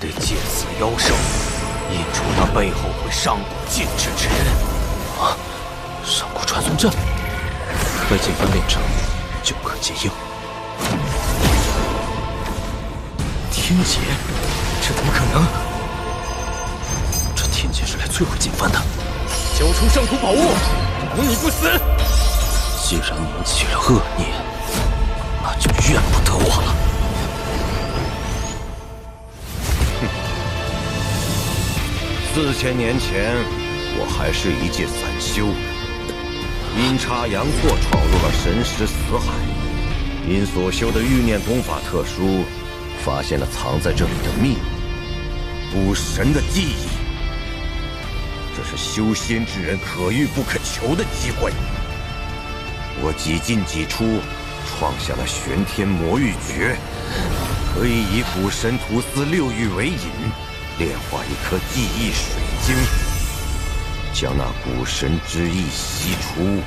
得借此妖兽，引出那背后会上古禁制之人。啊！上古传送阵，待锦幡炼成，就可接应。天劫？这怎么可能？这天劫是来摧毁锦幡的。交出上古宝物，保你不死！既然你们起了恶念，那就怨不得我了。4000年前，我还是一介散修，阴差阳错闯入了神石死海，因所修的欲念功法特殊，发现了藏在这里的秘密——古神的记忆。这是修仙之人可遇不可求的机会。我几进几出，创下了玄天魔域诀，可以以古神屠丝6域为引，炼化一颗记忆水晶，将那古神之意吸出。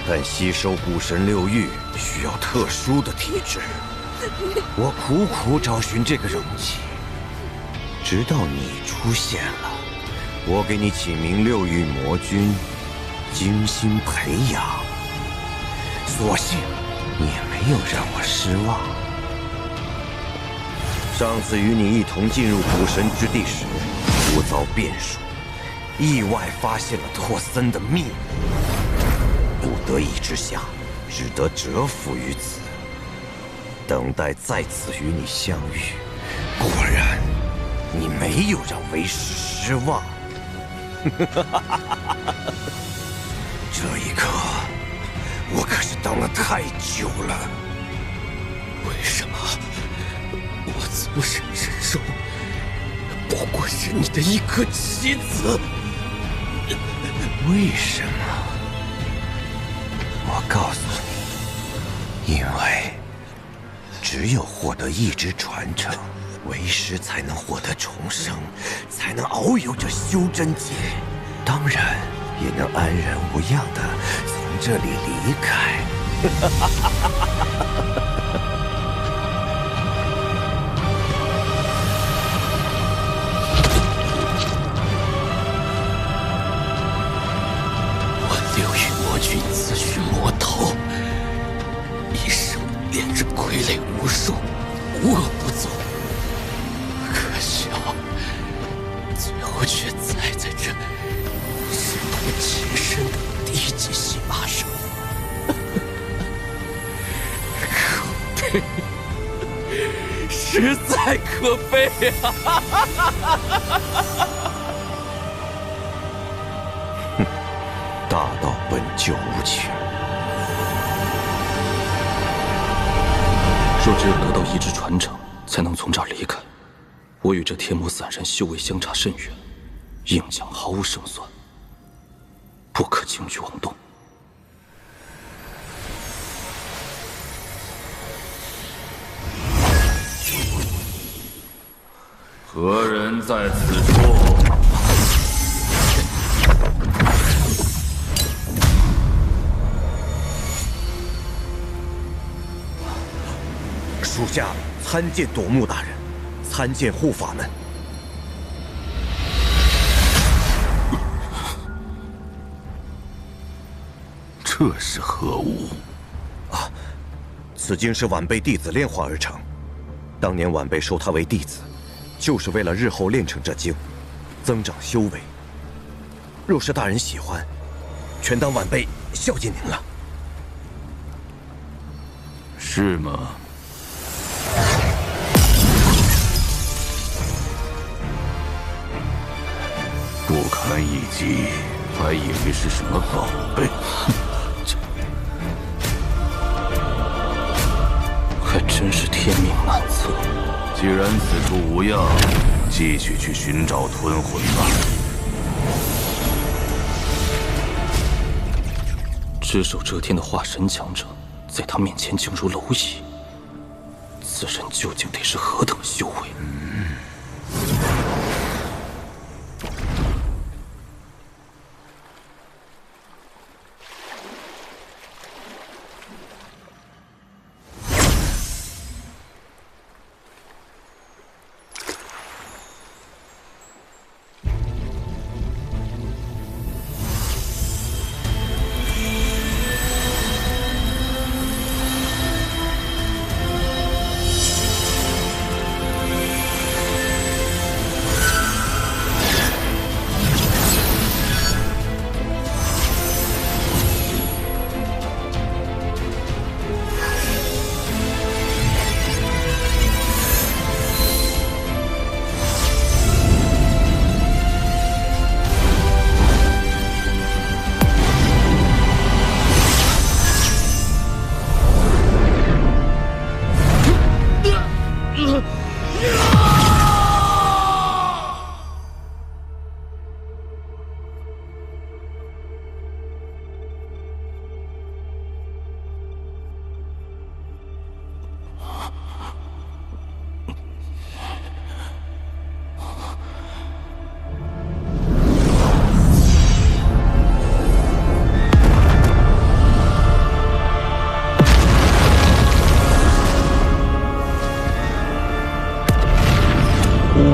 但吸收古神6域需要特殊的体质，我苦苦找寻这个容器，直到你出现了。我给你起名6域魔君，精心培养，所幸你也没有让我失望。上次与你一同进入古神之地时，无遭变数，意外发现了托森的秘密，不得已之下，只得折服于此，等待再次与你相遇。果然，你没有让为师失望。这一刻，我可是等了太久了。为什么我祖神之中不过是你的一颗棋子？为什么？我告诉你，因为只有获得意志传承，为师才能获得重生，才能遨游这修真界，当然也能安然无恙地从这里离开。我6域魔君自诩魔头，一生炼制傀儡无数，无恶不作。可笑，最后却栽在这师徒情深的低级戏码上。可悲，实在可悲啊！大道本就无情。若只有得到意志传承，才能从这儿离开，我与这天魔散人修为相差甚远，应将毫无胜算，不可轻举妄动。何人在此处？属下参见夺目大人，参见护法们。这是何物？啊，此经是晚辈弟子炼化而成。当年晚辈收他为弟子，就是为了日后炼成这经，增长修为。若是大人喜欢，全当晚辈孝敬您了。是吗？不堪一击，还以为是什么宝贝。还真是天命难测。既然此处无恙，继续去寻找吞魂吧。只手遮天的化神强者，在他面前竟如蝼蚁。此人究竟得是何等修为？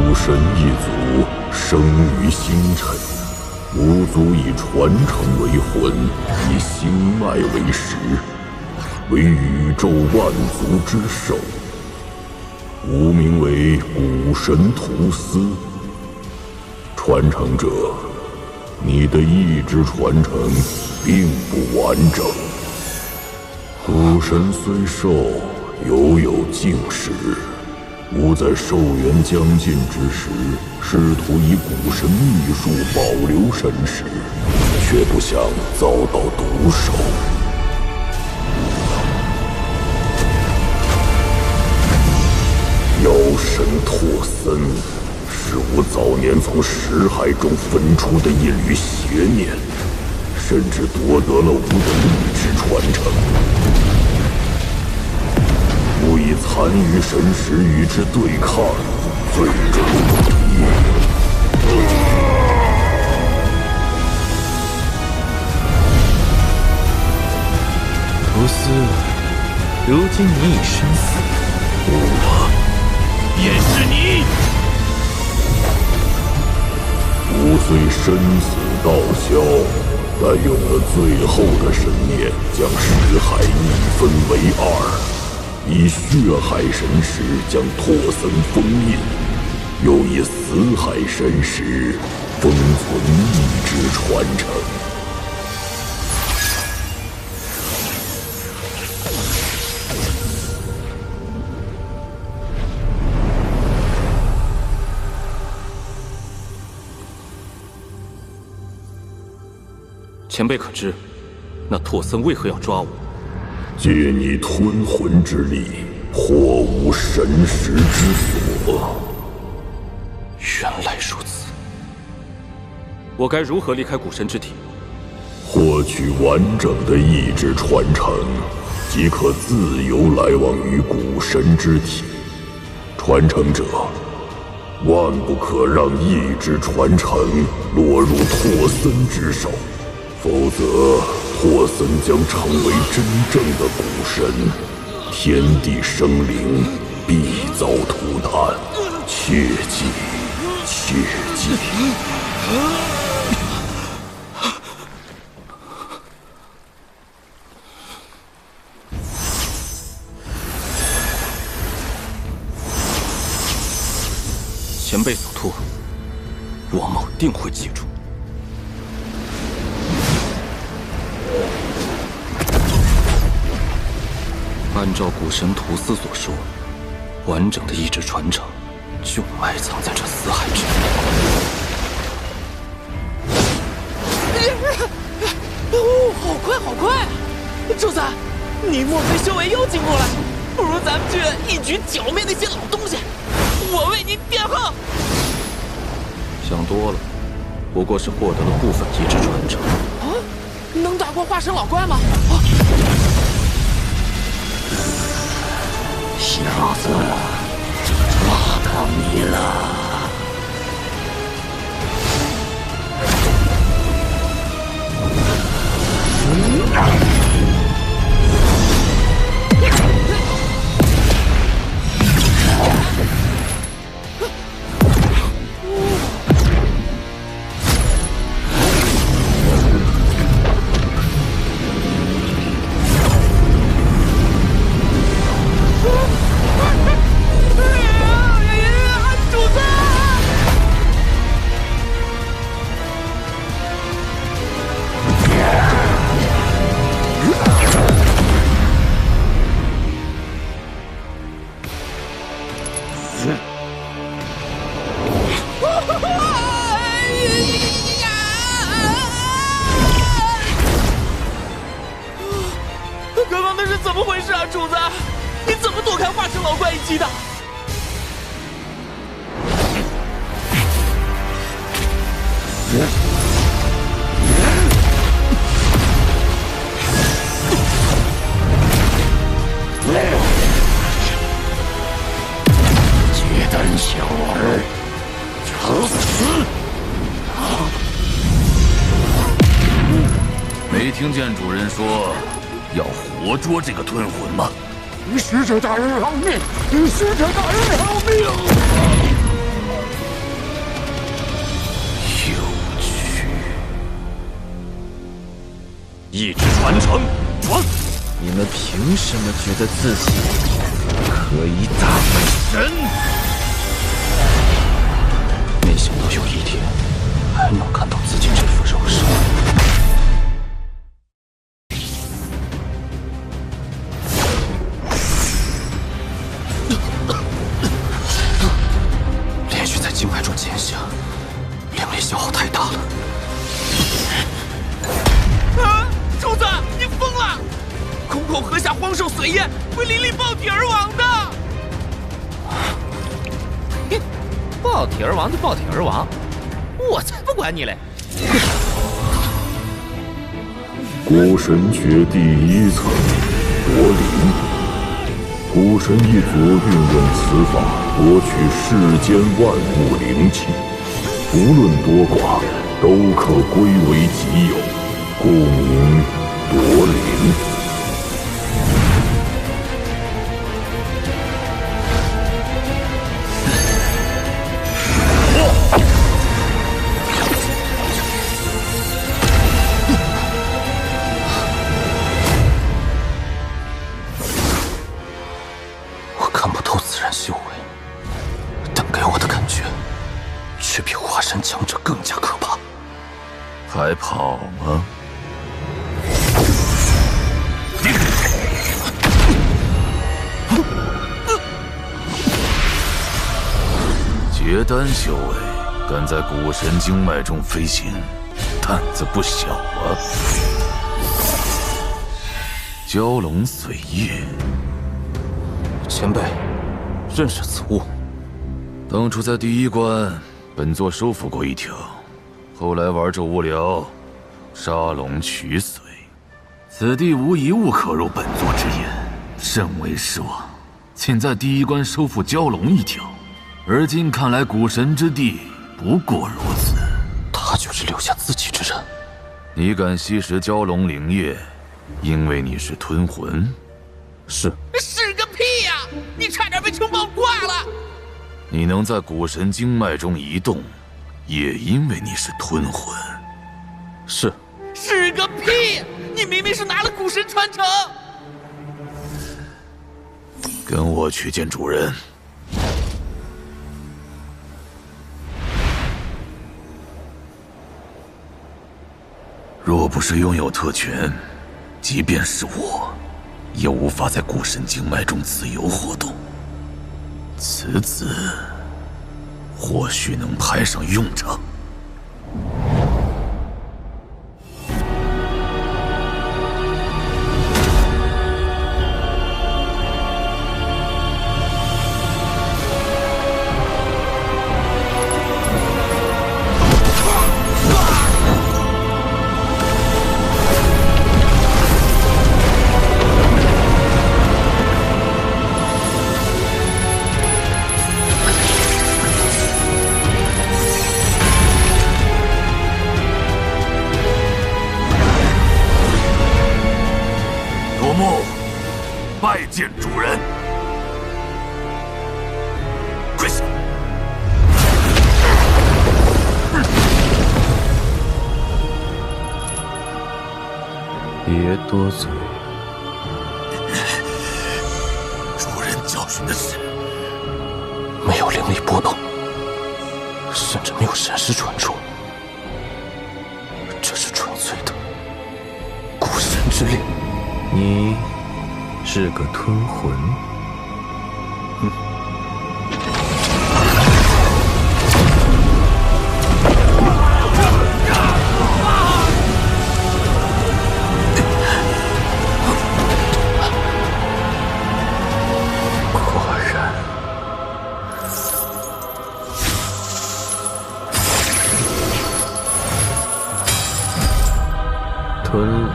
古神一族生于星辰，无足以传承为魂，以星脉为食，为宇宙万族之首。吾名为古神图斯。传承者，你的意志传承并不完整。古神虽寿，犹有竟时。吾在寿元将近之时，试图以古神秘术保留神识，却不想遭到毒手。妖神拓森，是吾早年从识海中分出的一缕邪念，甚至夺得了吾的意志传承。吾以残余神识与之对抗，最终不敌。图斯，如今你已身死，我便是你。吾虽身死道消，但用了最后的神念，将识海一分为二。以血海神识将拓森封印，又以死海神识封存意志传承。前辈可知，那拓森为何要抓我？借你吞魂之力，破吾神识之锁。原来如此，我该如何离开古神之体？获取完整的意志传承，即可自由来往于古神之体。传承者，万不可让意志传承落入拓森之手，否则拓森将成为真正的古神，天地生灵必遭涂炭。切记，切记！前辈所托，王某定会记住。按照古神图斯所说，完整的意志传承就埋藏在这死海之内。哦，好快，好快！周三，你莫非修为又进步了？不如咱们去一举剿灭那些老东西，我为你点号。想多了，不过是获得了部分意志传承。啊，能打过化神老怪吗？啊！小子，抓到你了！刚刚那是怎么回事啊，主子？你怎么躲开化神老怪一击的？结丹小儿，找死！没听见主人说要活捉这个吞魂吗？使者大人饶命！使者大人饶命！传承，传！你们凭什么觉得自己可以打败神？没想到有一天还能看到自己这副肉身。连续在经脉中潜行，灵力消耗太大了。柱子，你疯了！空口喝下荒兽髓液，会灵力爆体而亡的。爆体而亡就爆体而亡，我才不管你嘞！古神诀第1层，夺灵。古神一族运用此法夺取世间万物灵气，无论多寡，都可归为己有，故名夺灵。我看不透此人修为，但给我的感觉却比华山强者更加可怕。还跑吗？结丹修为，敢在古神经脉中飞行，胆子不小啊！蛟龙髓液，前辈，认识此物？当初在第1关，本座收服过一条，后来玩着无聊，杀龙取髓。此地无一物可入本座之眼，甚为失望。仅在第1关收复蛟龙一条，而今看来古神之地不过如此。他就是留下自己之人。你敢吸食蛟龙灵液，因为你是吞魂。是个屁呀！你差点被城堡挂了。你能在古神经脉中移动，也因为你是吞魂。是个屁！你明明是拿了古神传承。跟我去见主人。若不是拥有特权，即便是我，也无法在古神经脉中自由活动。此子或许能派上用场。拜见主人，跪下！别多嘴。主人教训的是，没有灵力波动，甚至没有神识传出，这是纯粹的古神之力。你是个吞魂。果然，吞了。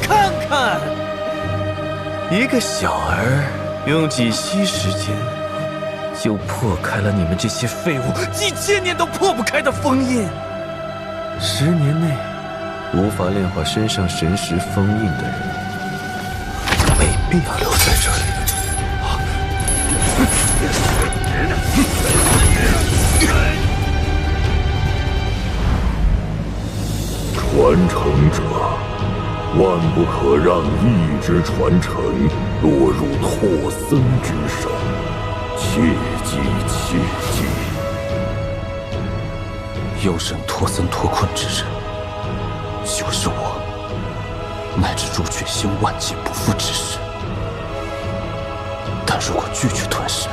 看看，一个小儿用几息时间，就破开了你们这些废物几千年都破不开的封印。10年内无法炼化身上神识封印的人，没必要留在这里。传承者，万不可让一支传承落入拓森之手，切记切记。有神拓森脱困之人，就是我，乃至朱雀星万劫不复之时。但如果拒绝吞噬，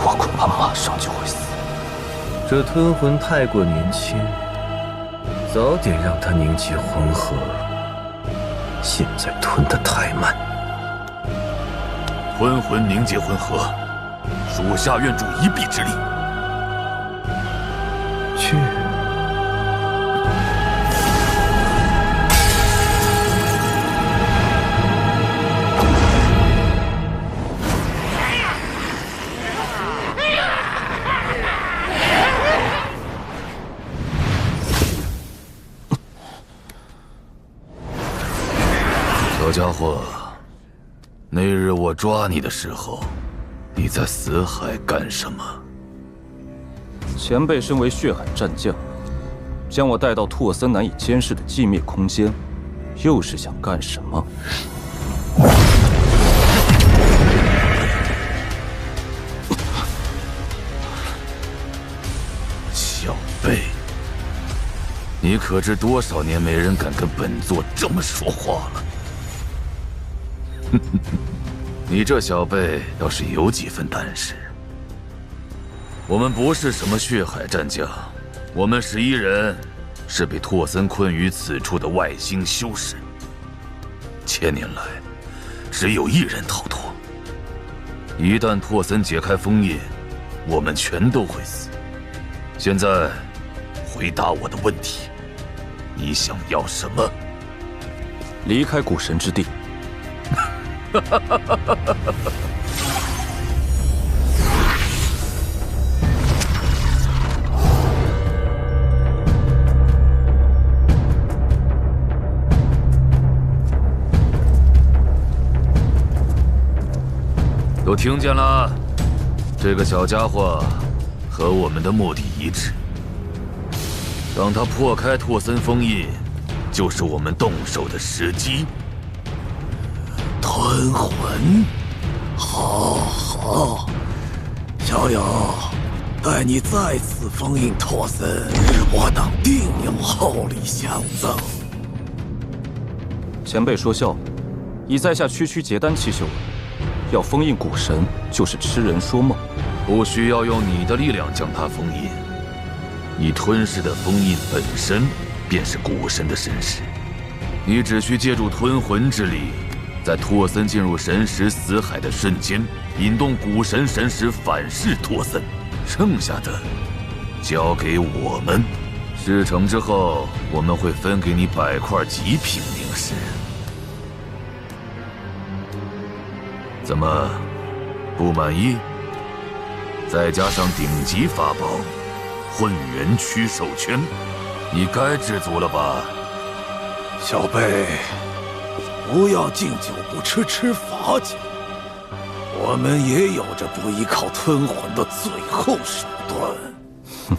我恐怕马上就会死。这吞魂太过年轻，早点让他凝结魂核，现在吞得太慢。吞魂凝结魂核，属下愿助一臂之力。去。小家伙，那日我抓你的时候，你在死海干什么？前辈身为血海战将，将我带到拓森难以监视的寂灭空间，又是想干什么？小辈，你可知多少年没人敢跟本座这么说话了？你这小辈倒是有几分胆识。我们不是什么血海战将，我们11人是被拓森困于此处的外星修士。1000年来，只有1人逃脱。一旦拓森解开封印，我们全都会死。现在，回答我的问题，你想要什么？离开古神之地。都听见了，这个小家伙和我们的目的一致。当他破开拓森封印，就是我们动手的时机。吞魂，好，小友，待你再次封印拓森，我等定有厚礼相赠。前辈说笑，以在下区区结丹期修为，要封印古神就是痴人说梦。不需要用你的力量将它封印，你吞噬的封印本身便是古神的神识，你只需借助吞魂之力。在拓森进入神识死海的瞬间，引动古神神识反噬拓森，剩下的交给我们。事成之后，我们会分给你100块极品灵石。怎么，不满意？再加上顶级法宝混元驱兽圈，你该知足了吧？小辈。不要敬酒不吃吃罚酒，我们也有着不依靠吞魂的最后手段。哼，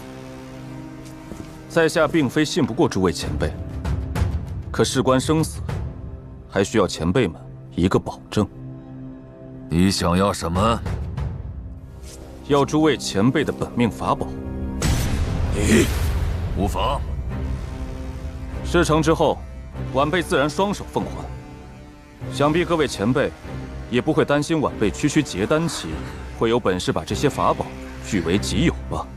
在下并非信不过诸位前辈，可事关生死，还需要前辈们一个保证。你想要什么？要诸位前辈的本命法宝。你无妨。事成之后，晚辈自然双手奉还。想必各位前辈也不会担心晚辈区区结丹期会有本事把这些法宝据为己有吧？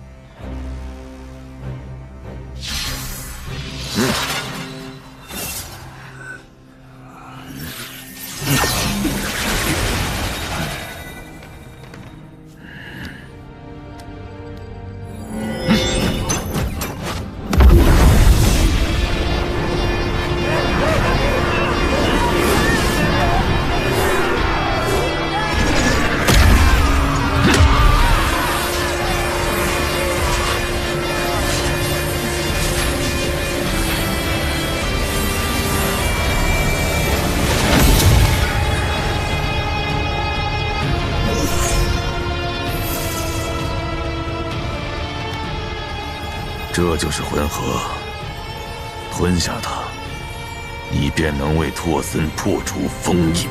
这就是魂核，吞下它，你便能为拓森破除封印。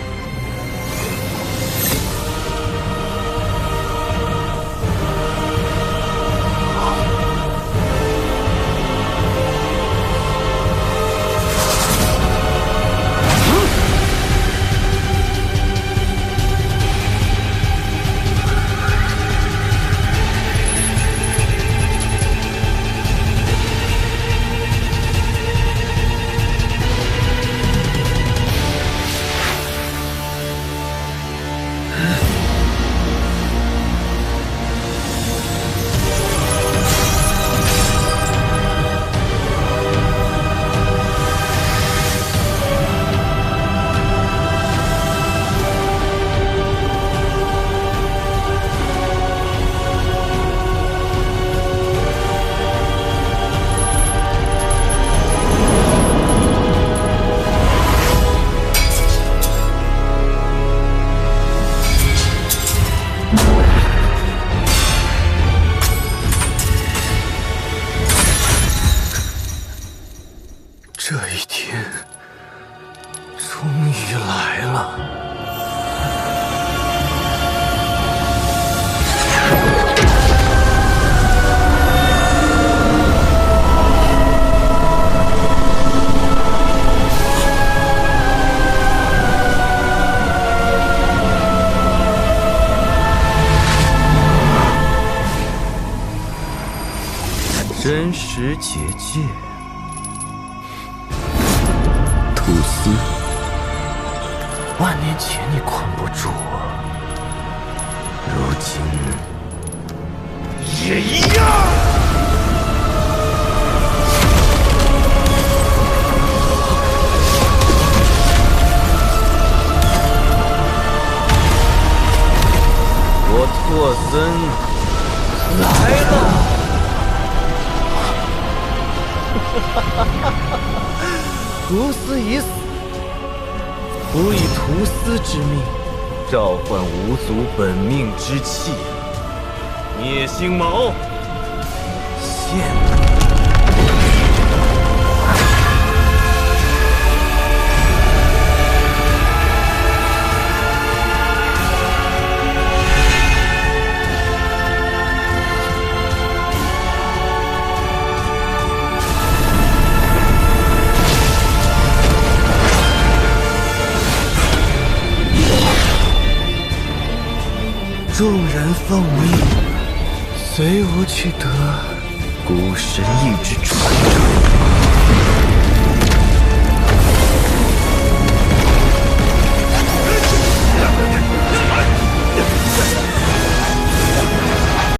这一天终于来了。真实结界。吐司，万年前你捆不住我，如今也一样。我拓森来了。图斯已死，吾以图斯之命召唤五祖本命之气，灭星矛，现。众人奉命，随吾去得古神域之传承。